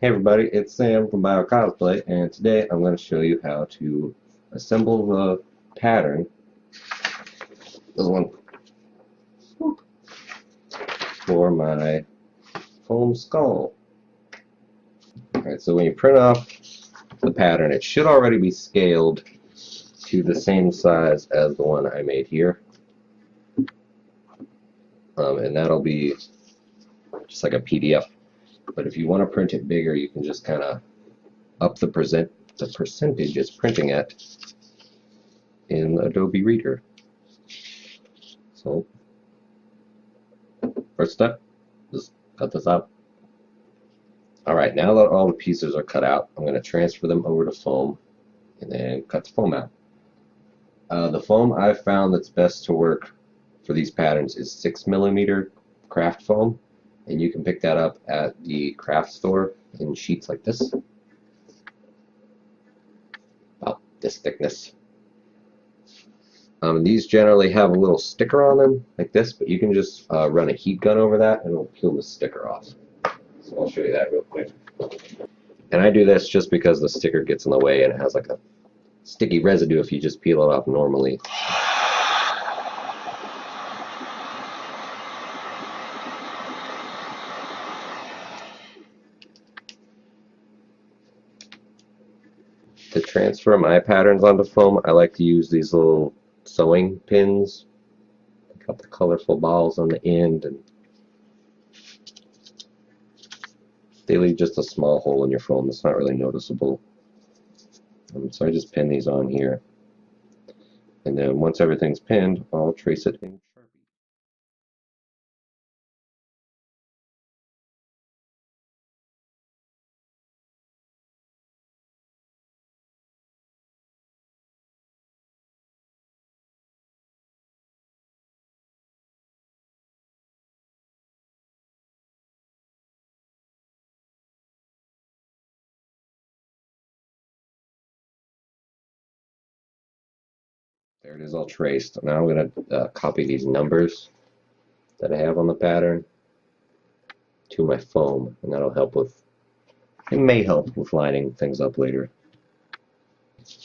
Hey everybody, it's Sam from BioCosplay, and today I'm going to show you how to assemble the pattern, this one, for my foam skull. Alright, so when you print off the pattern, it should already be scaled to the same size as the one I made here. And that'll be just like a PDF. But if you want to print it bigger, you can just kind of up the percentage it's printing at in Adobe Reader. So, first step, just cut this out. Alright, now that all the pieces are cut out, I'm going to transfer them over to foam and then cut the foam out. The foam I've found that's best to work for these patterns is 6mm craft foam, and you can pick that up at the craft store in sheets like this, about this thickness. These generally have a little sticker on them like this, but you can just run a heat gun over that and it'll peel the sticker off. So I'll show you that real quick. And I do this just because the sticker gets in the way and it has like a sticky residue if you just peel it off normally. To transfer my patterns onto foam, I like to use these little sewing pins. Got the colorful balls on the end, and they leave just a small hole in your foam that's not really noticeable. So I just pin these on here, and then once everything's pinned, I'll trace it in Sharpie. There it is, all traced. Now I'm going to copy these numbers that I have on the pattern to my foam, and that'll help with, it may help with lining things up later.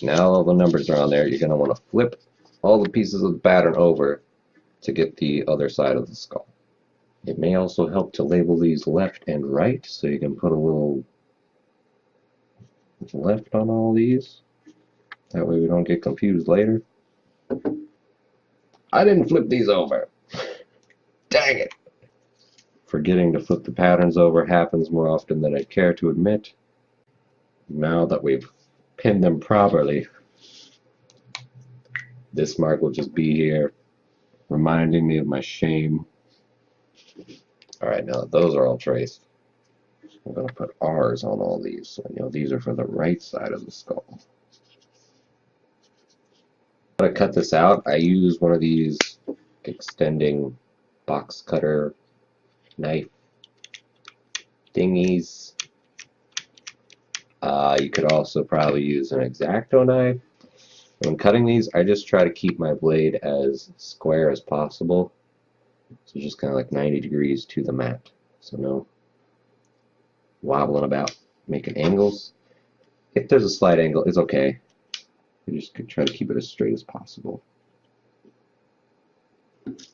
Now all the numbers are on there, you're going to want to flip all the pieces of the pattern over to get the other side of the skull. It may also help to label these left and right, so you can put a little left on all these. That way we don't get confused later. I didn't flip these over. Dang it! Forgetting to flip the patterns over happens more often than I'd care to admit. Now that we've pinned them properly, this mark will just be here, reminding me of my shame. Alright, now that those are all traced, I'm going to put R's on all these, so you know these are for the right side of the skull. To cut this out, I use one of these extending box cutter knife thingies. You could also probably use an X-Acto knife. When cutting these, I just try to keep my blade as square as possible. So just kind of like 90 degrees to the mat. So no wobbling about, making angles. If there's a slight angle, it's okay. You just try to keep it as straight as possible.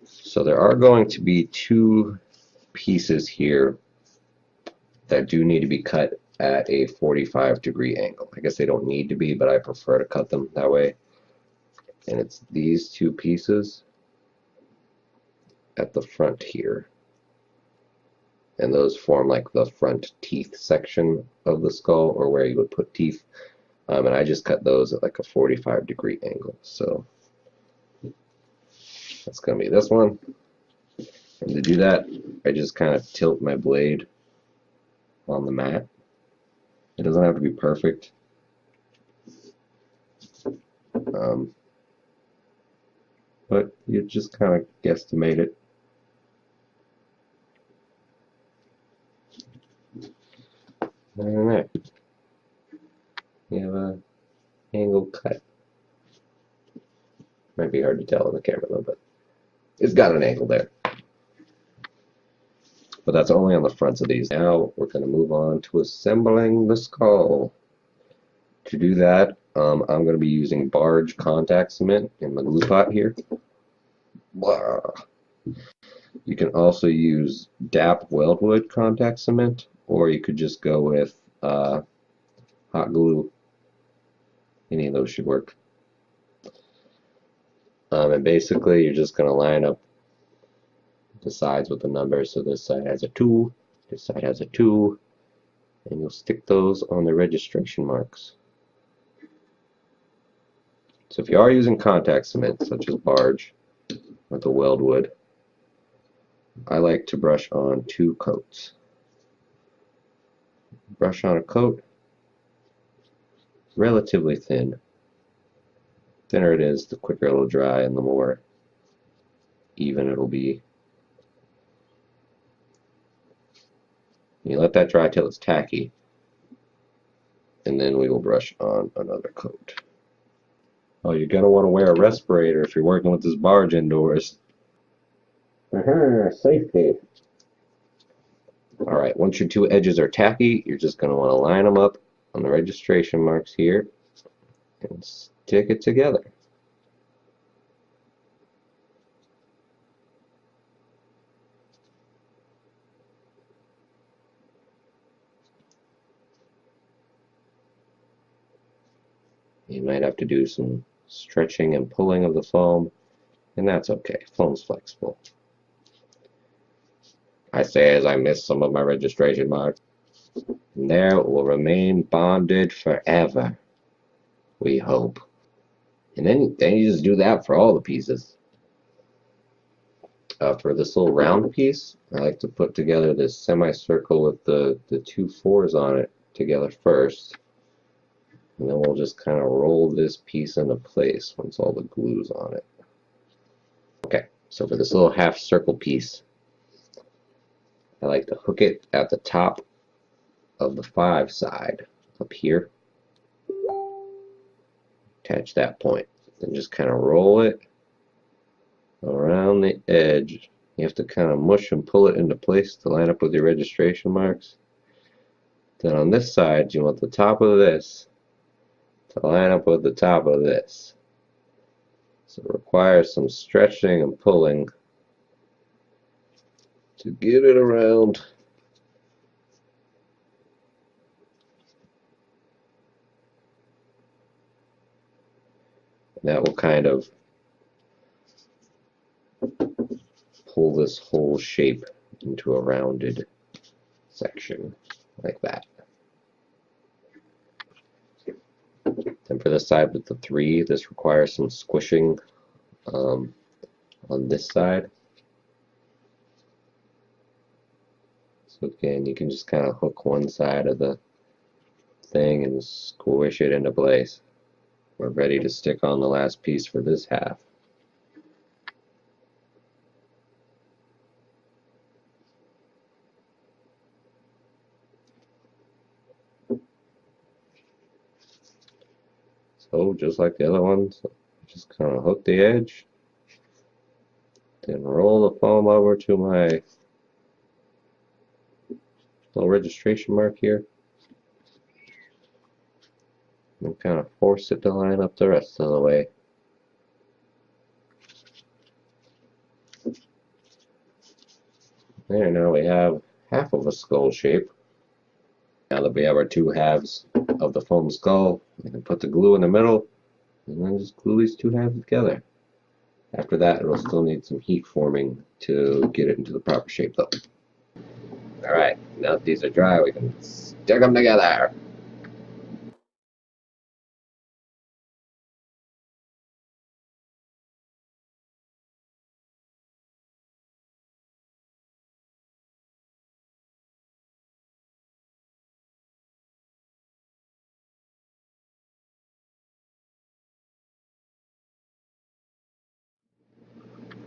So there are going to be two pieces here that do need to be cut at a 45-degree angle. I guess they don't need to be, but I prefer to cut them that way. And it's these two pieces at the front here. And those form like the front teeth section of the skull, or where you would put teeth. And I just cut those at like a 45-degree angle. So that's going to be this one. And to do that, I just kind of tilt my blade on the mat. It doesn't have to be perfect. But you just kind of guesstimate it. Alright. You have a angle cut. Might be hard to tell on the camera though, but it's got an angle there. but that's only on the fronts of these. Now we're going to move on to assembling the skull. To do that, I'm going to be using Barge contact cement in my glue pot here. Blah. You can also use DAP Weldwood contact cement, or you could just go with hot glue. Any of those should work. And basically, you're just going to line up the sides with the numbers. So this side has a 2, this side has a 2, and you'll stick those on the registration marks. So if you are using contact cement, such as Barge or the Weldwood, I like to brush on 2 coats. Brush on a coat, relatively thin. The thinner it is, the quicker it'll dry and the more even it'll be. You let that dry till it's tacky, and then we will brush on another coat. Oh, you're going to want to wear a respirator if you're working with this barge indoors. Safety. Alright, once your 2 edges are tacky, you're just going to want to line them up on the registration marks here and stick it together. You might have to do some stretching and pulling of the foam, and that's okay. Foam's flexible. I say as I miss some of my registration marks. And there it will remain bonded forever, we hope. And then you just do that for all the pieces. For this little round piece, I like to put together this semicircle with the 2 4s on it together first. And then we'll just kind of roll this piece into place once all the glue's on it. Okay, so for this little half circle piece, I like to hook it at the top of the 5 side up here. Attach that point. Then just kind of roll it around the edge. You have to kind of mush and pull it into place to line up with your registration marks. Then on this side, you want the top of this to line up with the top of this. So it requires some stretching and pulling to get it around. That will kind of pull this whole shape into a rounded section like that. Then for this side with the 3, this requires some squishing on this side. So again, you can just kind of hook one side of the thing and squish it into place. We're ready to stick on the last piece for this half. So just like the other ones, just kind of hook the edge, then roll the foam over to my little registration mark here, and kind of force it to line up the rest of the way. There, now we have half of a skull shape. Now that we have our 2 halves of the foam skull, we can put the glue in the middle and then just glue these 2 halves together. After that, it'll still need some heat forming to get it into the proper shape though. Alright, now that these are dry, we can stick them together.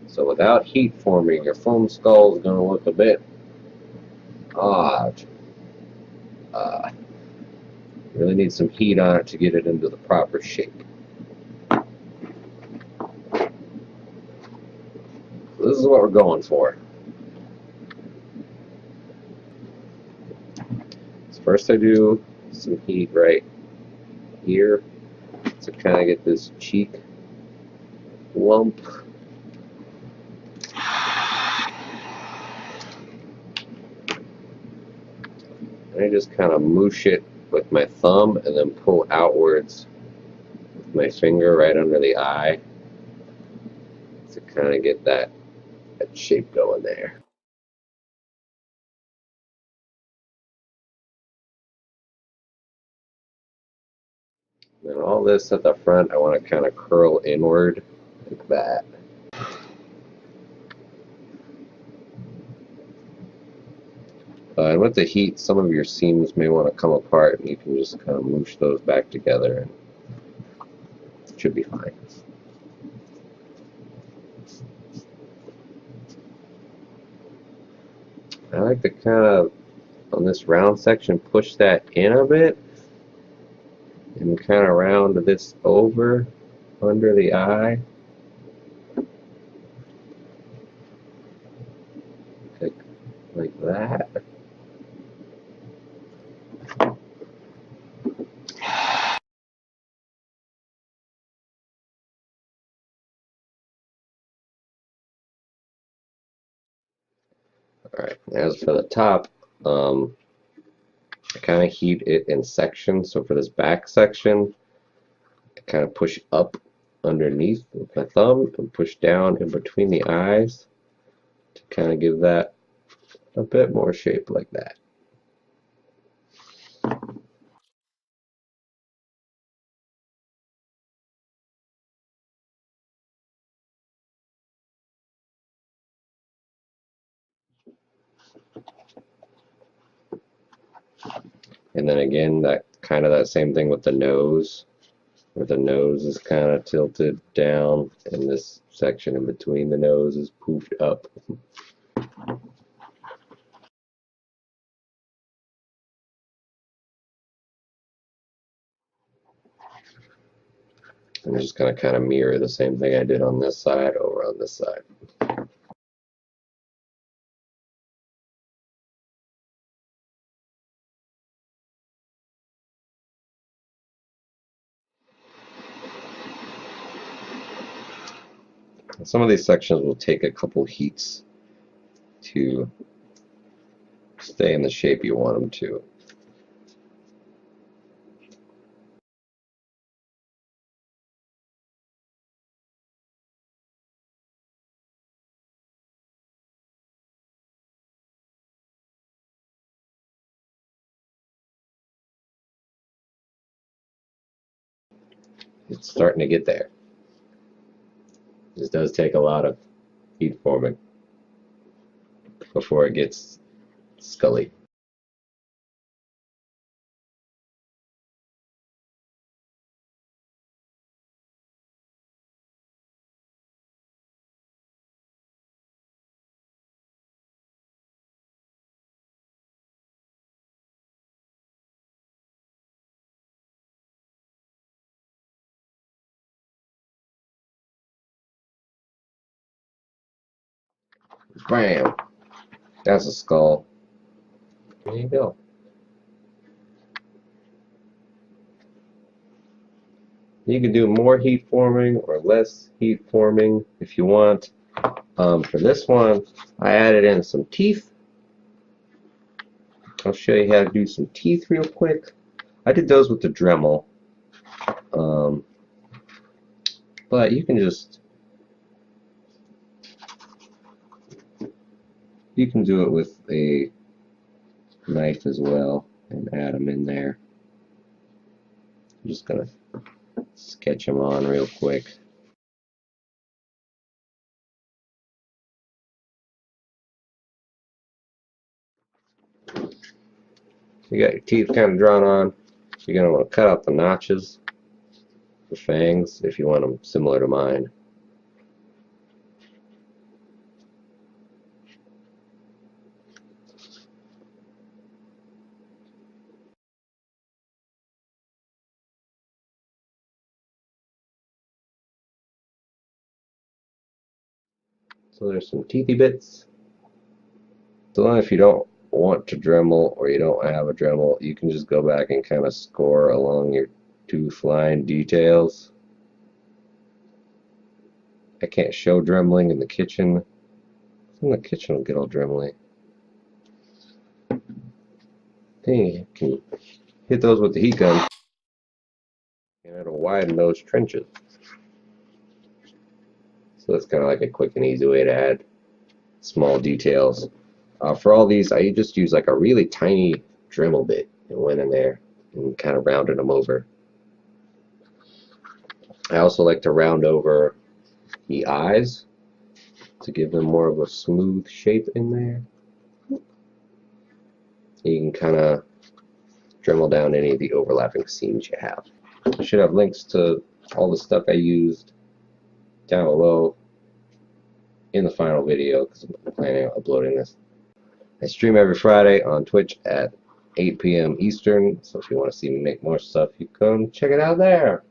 So without heat forming, your foam skull is going to look a bit odd. Really need some heat on it to get it into the proper shape. So this is what we're going for. First I do some heat right here to kind of get this cheek lump. And I just kind of moosh it with my thumb and then pull outwards with my finger right under the eye to kind of get that shape going there. And all this at the front, I want to kind of curl inward like that. And with the heat, some of your seams may want to come apart, and you can just kind of moosh those back together, and it should be fine. I like to kind of, on this round section, push that in a bit, and kind of round this over under the eye. Like that. Alright, as for the top, I kind of heat it in sections. So for this back section, I kind of push up underneath with my thumb and push down in between the eyes to kind of give that a bit more shape like that. And then again, that kind of that same thing with the nose, where the nose is kind of tilted down and this section in between the nose is poofed up. I'm just going to kind of mirror the same thing I did on this side over on this side. Some of these sections will take a couple heats to stay in the shape you want them to. It's starting to get there. This does take a lot of heat forming before it gets scully. Bam! That's a skull. There you go. You can do more heat forming or less heat forming if you want. For this one, I added in some teeth. I'll show you how to do some teeth real quick. I did those with the Dremel, but you can do it with a knife as well and add them in there. I'm just gonna sketch them on real quick. You got your teeth kind of drawn on. You're gonna want to cut out the notches for fangs if you want them similar to mine. So there's some teethy bits. So if you don't want to Dremel or you don't have a Dremel, you can just go back and kind of score along your tooth line details. I can't show dremeling in the kitchen. In the kitchen will get all dremelly. Then you can hit those with the heat gun and it'll widen those trenches. So that's kind of like a quick and easy way to add small details. For all these, I just use like a really tiny Dremel bit and went in there and kind of rounded them over. I also like to round over the eyes to give them more of a smooth shape in there. You can kind of Dremel down any of the overlapping seams you have. I should have links to all the stuff I used down below in the final video because I'm planning on uploading this. I stream every Friday on Twitch at 8 p.m. Eastern, so if you want to see me make more stuff, you come check it out there.